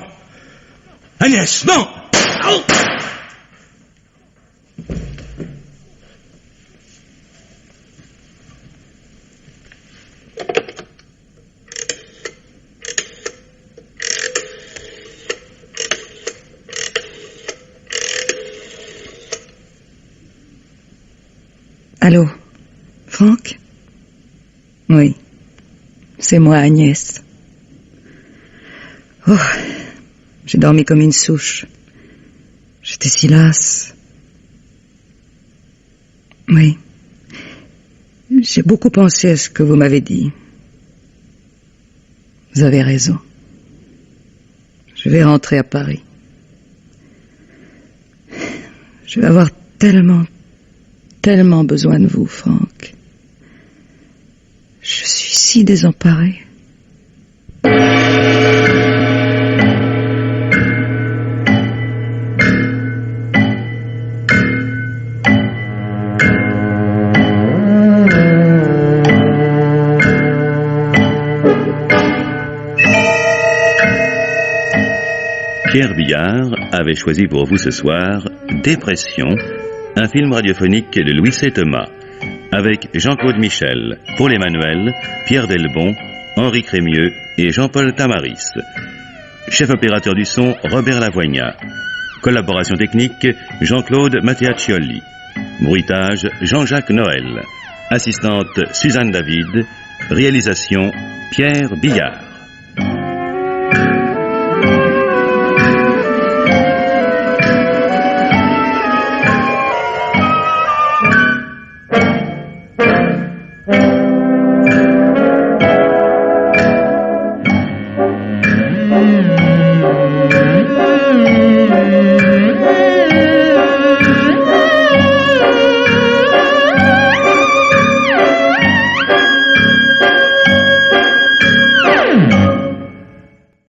Agnès, non. Oh. Allô, Franck? Oui, c'est moi, Agnès. Oh, j'ai dormi comme une souche. J'étais si lasse. Oui, j'ai beaucoup pensé à ce que vous m'avez dit. Vous avez raison. Je vais rentrer à Paris. Je vais avoir tellement besoin de vous, Franck. Je suis si désemparée. Pierre Billard avait choisi pour vous ce soir Dépression, un film radiophonique de Louis C. Thomas, avec Jean-Claude Michel, Paul Emmanuel, Pierre Delbon, Henri Crémieux et Jean-Paul Tamaris. Chef opérateur du son, Robert Lavoignat. Collaboration technique, Jean-Claude Matteaccioli. Bruitage, Jean-Jacques Noël. Assistante, Suzanne David. Réalisation, Pierre Billard.